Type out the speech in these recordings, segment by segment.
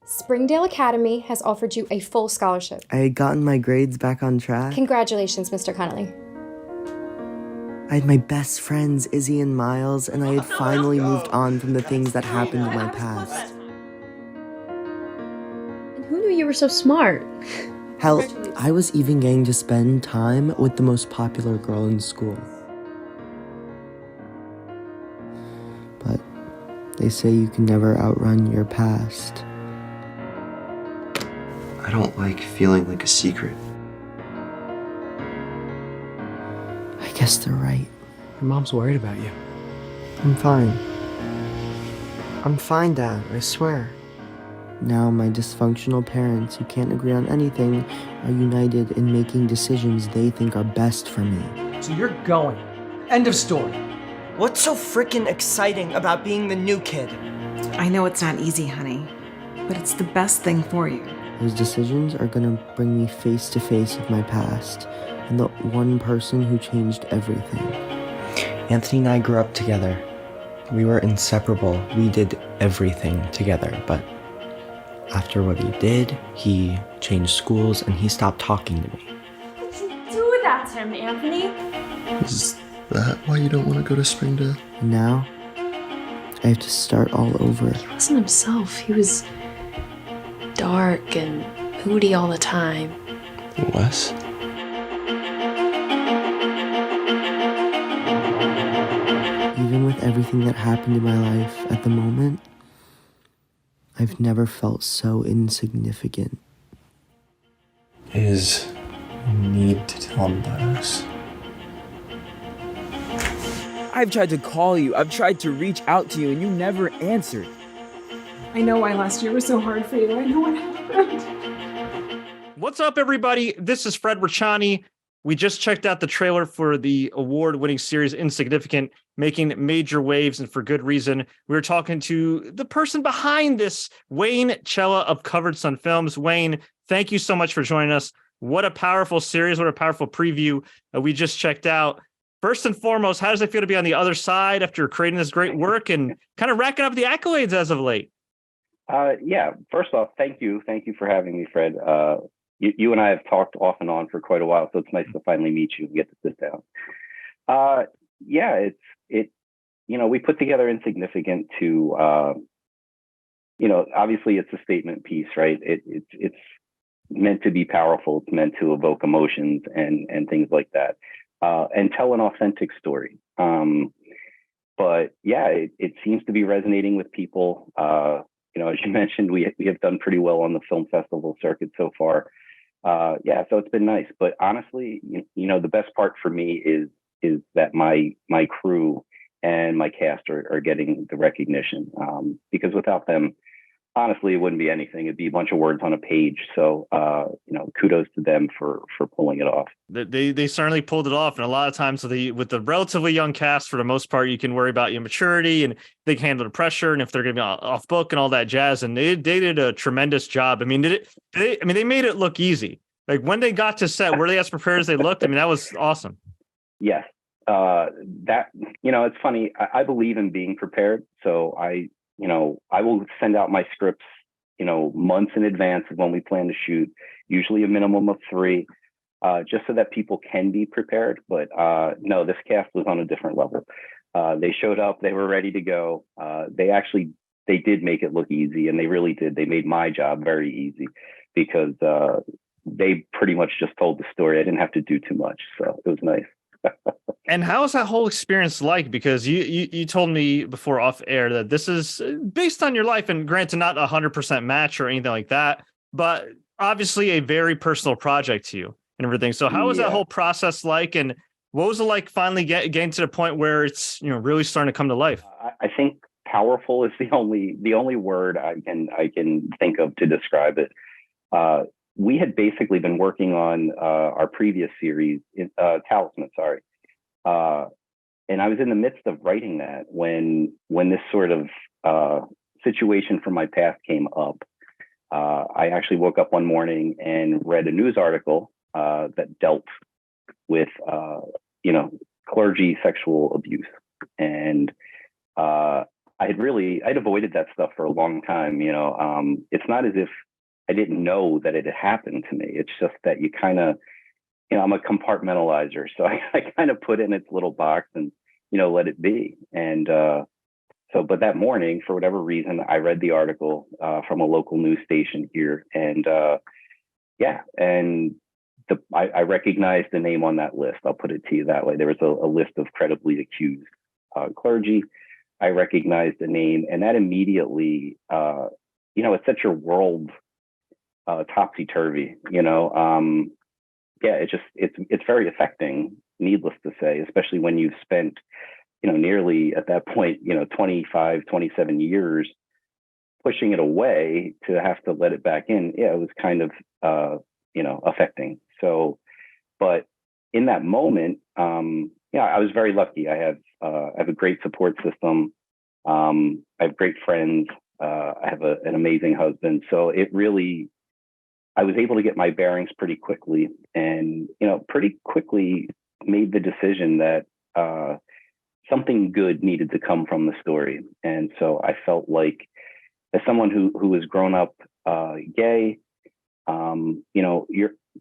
Springdale Academy has offered you a full scholarship. I had gotten my grades back on track. Congratulations, Mr. Connelly. I had my best friends, Izzy and Miles, and I had finally moved on from the things that happened in my past. And who knew you were so smart? Hell, I was even getting to spend time with the most popular girl in school. But they say you can never outrun your past. I don't like feeling like a secret. I guess they're right. Your mom's worried about you. I'm fine. I'm fine, Dad, I swear. Now my dysfunctional parents who can't agree on anything are united in making decisions they think are best for me. So you're going. End of story. What's so freaking exciting about being the new kid? I know it's not easy, honey, but it's the best thing for you. Those decisions are gonna bring me face to face with my past and the one person who changed everything. Anthony and I grew up together. We were inseparable. We did everything together, but after what he did, he changed schools and he stopped talking to me. What did you do that to him, Anthony? Is that why you don't want to go to Springdale? And now, I have to start all over. He wasn't himself. He was dark and moody all the time. Wes? Even with everything that happened in my life at the moment, I've never felt so insignificant. Is you need to tell him about us. I've tried to call you, I've tried to reach out to you, and you never answered. I know why last year was so hard for you. I know what happened. What's up, everybody? This is Fred Richani. We just checked out the trailer for the award-winning series Insignificant, making major waves, and for good reason. We were talking to the person behind this, Wayne Cella of Covered Sun Films. Wayne, thank you so much for joining us. What a powerful series, what a powerful preview we just checked out. First and foremost, how does it feel to be on the other side after creating this great work and kind of racking up the accolades as of late? Yeah, first off, thank you. Thank you for having me, Fred. You and I have talked off and on for quite a while, so it's nice to finally meet you and get to sit down. Yeah, we put together Insignificant to, obviously it's a statement piece, right? It's meant to be powerful. It's meant to evoke emotions and things like that, and tell an authentic story. But yeah, it seems to be resonating with people. As you mentioned, we have done pretty well on the film festival circuit so far. So it's been nice. But honestly, the best part for me is that my crew and my cast are getting the recognition. Because without them, honestly, it wouldn't be anything. It'd be a bunch of words on a page. So, kudos to them for pulling it off. They certainly pulled it off. And a lot of times with the relatively young cast, for the most part, you can worry about your maturity and they can handle the pressure and if they're going to be off book and all that jazz. And they did a tremendous job. I mean, they made it look easy. Like when they got to set, were they as prepared as they looked? I mean, that was awesome. Yes. It's funny. I believe in being prepared. So I will send out my scripts, months in advance of when we plan to shoot, usually a minimum of 3, just so that people can be prepared. But no, this cast was on a different level. They showed up, they were ready to go. They did make it look easy, and they really did. They made my job very easy because they pretty much just told the story. I didn't have to do too much, so it was nice. And how is that whole experience like? Because you told me before off air that this is based on your life, and granted, not 100% match or anything like that, but obviously a very personal project to you and everything. So how was that whole process like? And what was it like finally getting to the point where it's, really starting to come to life? I think powerful is the only word I can think of to describe it. We had basically been working on our previous series, Talisman, and I was in the midst of writing that when this sort of situation from my past came up. I actually woke up one morning and read a news article that dealt with clergy sexual abuse, and I I'd avoided that stuff for a long time. It's not as if I didn't know that it had happened to me. It's just that you kind of, I'm a compartmentalizer. So I kind of put it in its little box and, let it be. And but that morning, for whatever reason, I read the article from a local news station here. And I recognized the name on that list. I'll put it to you that way. There was a list of credibly accused clergy. I recognized the name, and that immediately, it sets your world topsy-turvy. It's very affecting, needless to say, especially when you've spent, nearly at that point, 25, 27 years pushing it away to have to let it back in. Yeah, it was kind of, affecting. So, but in that moment, I was very lucky. I have a great support system. I have great friends. I have an amazing husband. So I was able to get my bearings pretty quickly, and pretty quickly made the decision that something good needed to come from the story. And so I felt like, as someone who has grown up gay,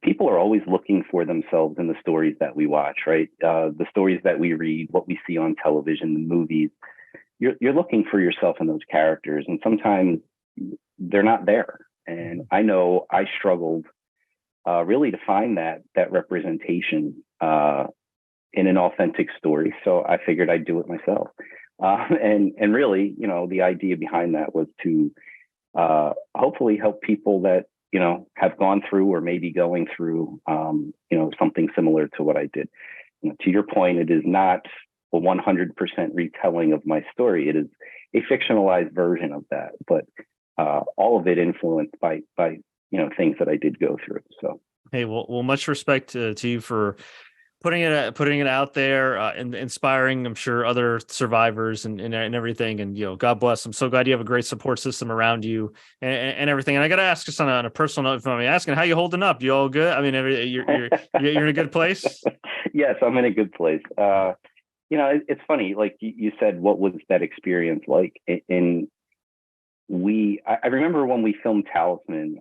people are always looking for themselves in the stories that we watch, right? The stories that we read, what we see on television, the movies. You're looking for yourself in those characters, and sometimes they're not there. And I know I struggled really to find that representation in an authentic story. So I figured I'd do it myself. And really, the idea behind that was to hopefully help people that, have gone through or maybe going through, something similar to what I did. To your point, it is not a 100% retelling of my story. It is a fictionalized version of that, but all of it influenced by things that I did go through. So, hey, well, much respect to you for putting it out there, and inspiring, I'm sure, other survivors and everything. And God bless. I'm so glad you have a great support system around you and everything. And I got to ask, just on a personal note, if I'm asking, how you holding up? You all good? I mean, you're in a good place. Yes, I'm in a good place. It's funny, like you said, what was that experience like? I remember when we filmed Talisman,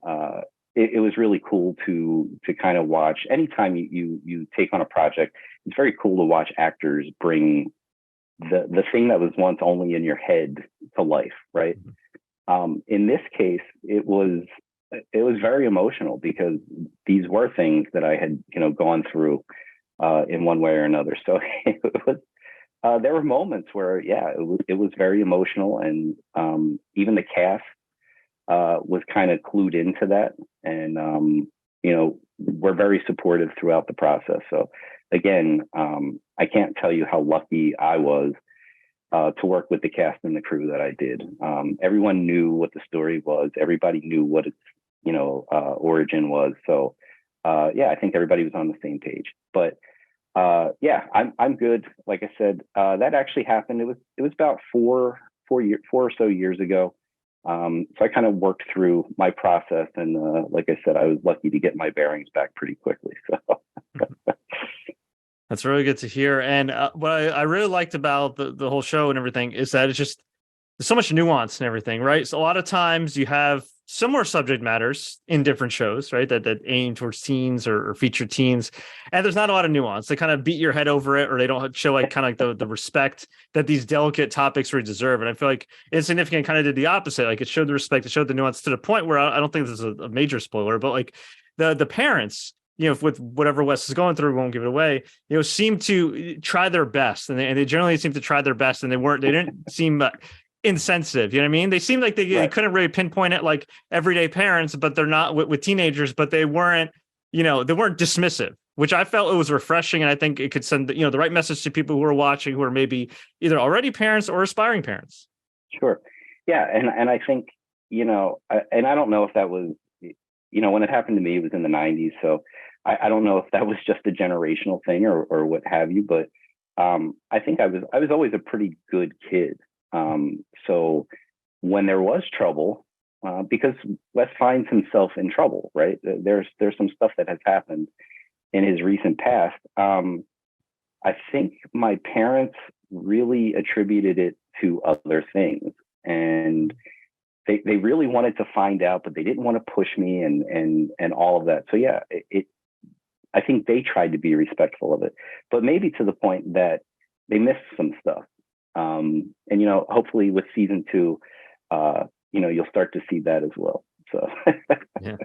it was really cool to kind of watch. Anytime you take on a project, it's very cool to watch actors bring the thing that was once only in your head to life, right? In this case, it was very emotional, because these were things that I had gone through in one way or another. So there were moments where it was very emotional, and even the cast was kind of clued into that, and we're very supportive throughout the process. So again, I can't tell you how lucky I was to work with the cast and the crew that I did. Everyone knew what the story was. Everybody knew what its origin was. So I think everybody was on the same page. But I'm good. Like I said, that actually happened. It was about four or so years ago. So I kind of worked through my process, and like I said, I was lucky to get my bearings back pretty quickly. So that's really good to hear. And what I really liked about the whole show and everything is that there's so much nuance and everything, right? So a lot of times you have similar subject matters in different shows, right? That aim towards teens or feature teens. And there's not a lot of nuance. They kind of beat your head over it, or they don't show kind of the respect that these delicate topics really deserve. And I feel like Insignificant kind of did the opposite. Like, it showed the respect, it showed the nuance, to the point where I don't think this is a major spoiler, but like the parents, with whatever Wes is going through, we won't give it away, seem to try their best. And they generally seem to try their best, and they didn't seem insensitive. You know what I mean? They seemed like they couldn't really pinpoint it like everyday parents, but they're not with teenagers, but they weren't dismissive, which I felt it was refreshing. And I think it could send, the right message to people who are watching, who are maybe either already parents or aspiring parents. Sure. Yeah. And I think, and I don't know if that was, when it happened to me, it was in the 90s. So I don't know if that was just a generational thing or what have you, but I think I was always a pretty good kid. So when there was trouble, because Wes finds himself in trouble, right? There's some stuff that has happened in his recent past. I think my parents really attributed it to other things, and they really wanted to find out, but they didn't want to push me and all of that. So yeah, I think they tried to be respectful of it, but maybe to the point that they missed some stuff. And hopefully with season 2, you'll start to see that as well. So yeah.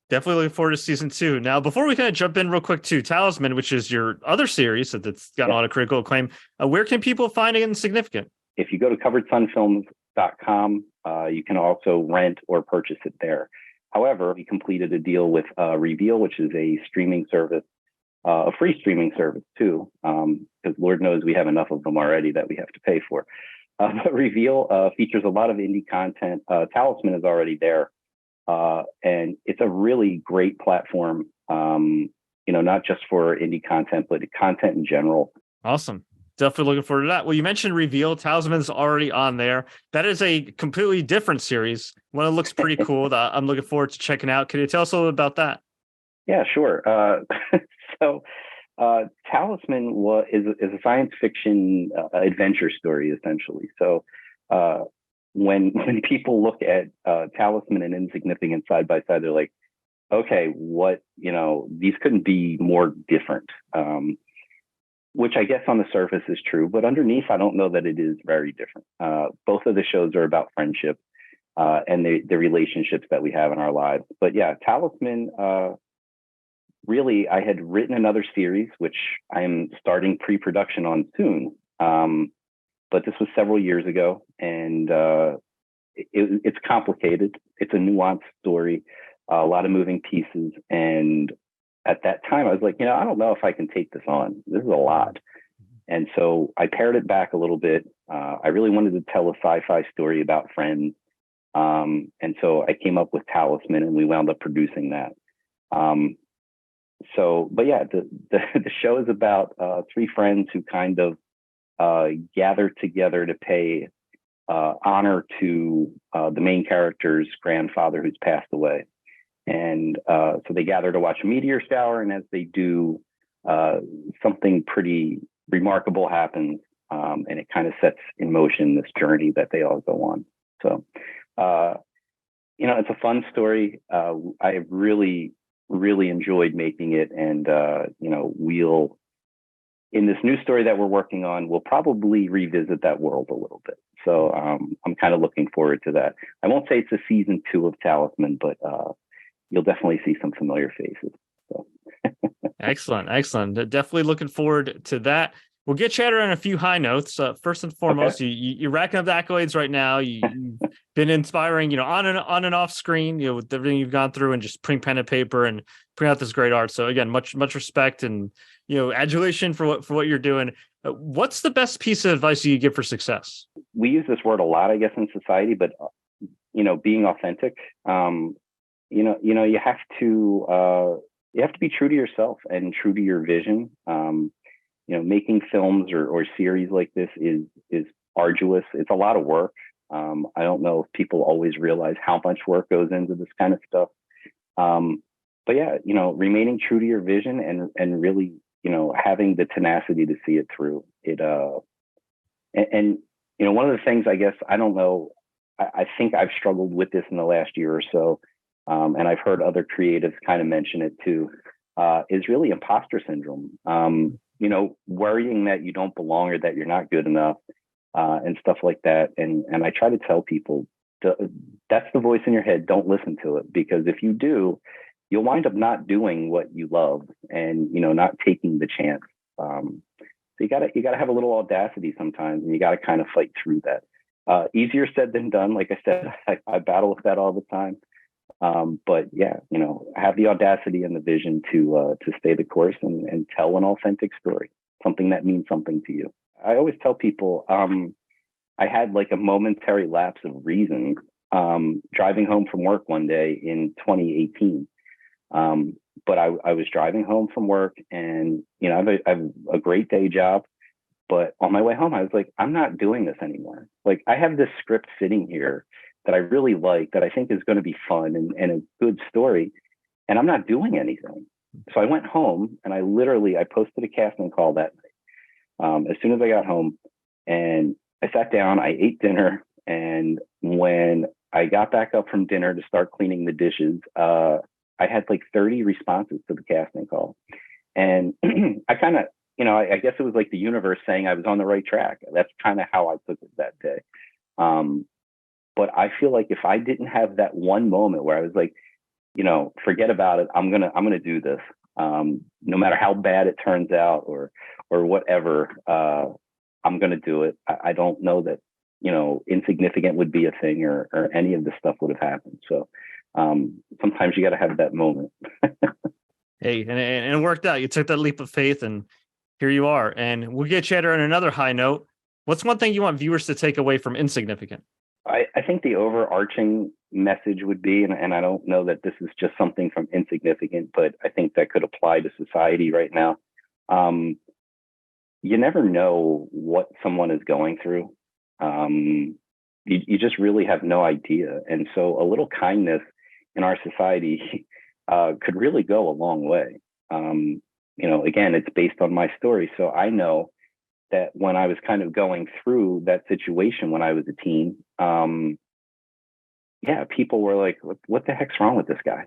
Definitely looking forward to season 2. Now, before we kind of jump in real quick to Talisman, which is your other series that's got a lot of critical acclaim, where can people find Insignificant? If you go to coveredsunfilms.com, you can also rent or purchase it there. However, we completed a deal with Reveel, which is a streaming service, a free streaming service too, because Lord knows we have enough of them already that we have to pay for. But Reveel features a lot of indie content. Talisman is already there. And it's a really great platform, not just for indie content, but content in general. Awesome. Definitely looking forward to that. Well, you mentioned Reveal. Talisman's already on there. That is a completely different series. One that looks pretty cool that I'm looking forward to checking out. Can you tell us a little bit about that? Yeah, sure. So Talisman is a science fiction adventure story, essentially. So when people look at Talisman and Insignificant side by side, they're like, okay, these couldn't be more different. Which I guess on the surface is true, but underneath, I don't know that it is very different. Both of the shows are about friendship and the relationships that we have in our lives. But yeah, Talisman, really, I had written another series, which I am starting pre-production on soon. But this was several years ago, and it's complicated. It's a nuanced story, a lot of moving pieces. And at that time, I was like, I don't know if I can take this on. This is a lot. And so I pared it back a little bit. I really wanted to tell a sci-fi story about friends. And so I came up with Talisman, and we wound up producing that. But yeah, the show is about 3 friends who kind of gather together to pay honor to the main character's grandfather who's passed away. And so they gather to watch a meteor shower, and as they do, something pretty remarkable happens, and it kind of sets in motion this journey that they all go on. So, it's a fun story. I really, really enjoyed making it, and we'll, in this new story that we're working on, we'll probably revisit that world a little bit. So I'm kind of looking forward to that. I won't say it's a season 2 of Talisman, but you'll definitely see some familiar faces. So. Excellent. Definitely looking forward to that. We'll get chatted on a few high notes. First and foremost, you're racking up the accolades right now. You've been inspiring, on and off screen, with everything you've gone through, and just putting pen and paper and putting out this great art. So again, much respect and adulation for what you're doing. What's the best piece of advice you give for success? We use this word a lot, I guess, in society, but being authentic. You have to be true to yourself and true to your vision. Making films or series like this is arduous. It's a lot of work. I don't know if people always realize how much work goes into this kind of stuff. But yeah, remaining true to your vision and really, having the tenacity to see it through. One of the things, I guess, I don't know, I think I've struggled with this in the last year or so. And I've heard other creatives kind of mention it too, is really imposter syndrome. Worrying that you don't belong or that you're not good enough, and stuff like that. And I try to tell people, that's the voice in your head. Don't listen to it, because if you do, you'll wind up not doing what you love and, not taking the chance. So you gotta have a little audacity sometimes, and you gotta kind of fight through that. Easier said than done. Like I said, I battle with that all the time. But yeah, have the audacity and the vision to stay the course and tell an authentic story, something that means something to you. I always tell people, I had like a momentary lapse of reason, driving home from work one day in 2018. But I was driving home from work, and, I have a great day job, but on my way home, I was like, I'm not doing this anymore. Like, I have this script sitting here that I really like, that I think is going to be fun and a good story, and I'm not doing anything. So I went home and I posted a casting call that night. As soon as I got home, and I sat down, I ate dinner, and when I got back up from dinner to start cleaning the dishes, I had like 30 responses to the casting call. And I kind of, I guess it was like the universe saying I was on the right track. That's kind of how I took it that day. But I feel like if I didn't have that one moment where I was like, forget about it, I'm gonna do this, no matter how bad it turns out or whatever, I'm gonna do it. I don't know that Insignificant would be a thing or any of this stuff would have happened. So sometimes you got to have that moment. Hey, and it worked out. You took that leap of faith, and here you are. And we'll get you on another high note. What's one thing you want viewers to take away from Insignificant? I think the overarching message would be, and I don't know that this is just something from Insignificant, but I think that could apply to society right now. You never know what someone is going through. You just really have no idea. And so a little kindness in our society could really go a long way. Again, it's based on my story. So I know that when I was kind of going through that situation when I was a teen, people were like, what the heck's wrong with this guy?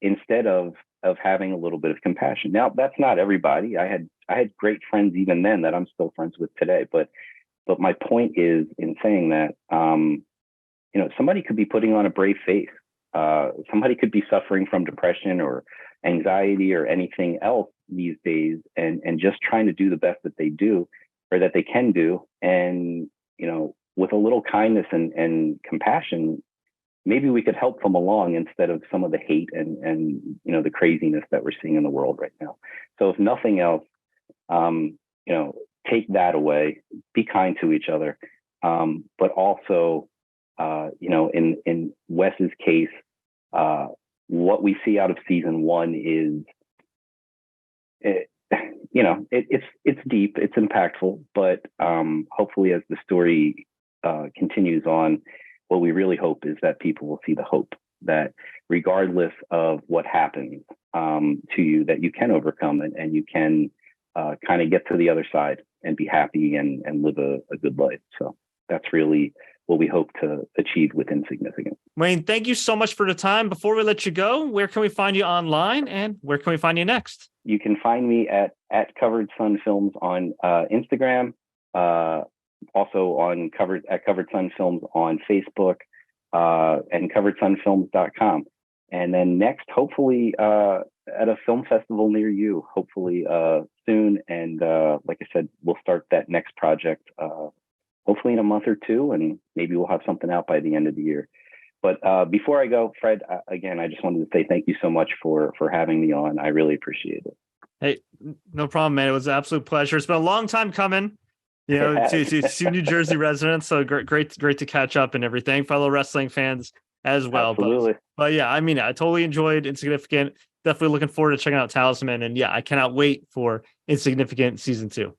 Instead of having a little bit of compassion. Now, that's not everybody. I had great friends even then that I'm still friends with today. But my point is in saying that, somebody could be putting on a brave face. Somebody could be suffering from depression or anxiety or anything else these days, and just trying to do the best that they do or that they can do. And, with a little kindness and compassion, maybe we could help them along instead of some of the hate and the craziness that we're seeing in the world right now. So if nothing else, take that away, be kind to each other. But also, in Wes's case, what we see out of season one is, it's deep, it's impactful, but hopefully as the story continues on, what we really hope is that people will see the hope that regardless of what happens to you, that you can overcome it and you can kind of get to the other side and be happy and live a good life. So that's really what we hope to achieve with Insignificant. Wayne, thank you so much for the time. Before we let you go, where can we find you online and where can we find you next? You can find me at Covered Sun Films on Instagram, also on Covered Sun Films on Facebook, and coveredsunfilms.com. And then next, hopefully at a film festival near you, hopefully soon. And like I said, we'll start that next project hopefully in a month or two, and maybe we'll have something out by the end of the year. But before I go, Fred, again, I just wanted to say thank you so much for having me on. I really appreciate it. Hey, no problem, man. It was an absolute pleasure. It's been a long time coming, to New Jersey residents. So great to catch up and everything. Fellow wrestling fans as well. Absolutely. But yeah, I mean, I totally enjoyed Insignificant. Definitely looking forward to checking out Talisman. And yeah, I cannot wait for Insignificant season 2.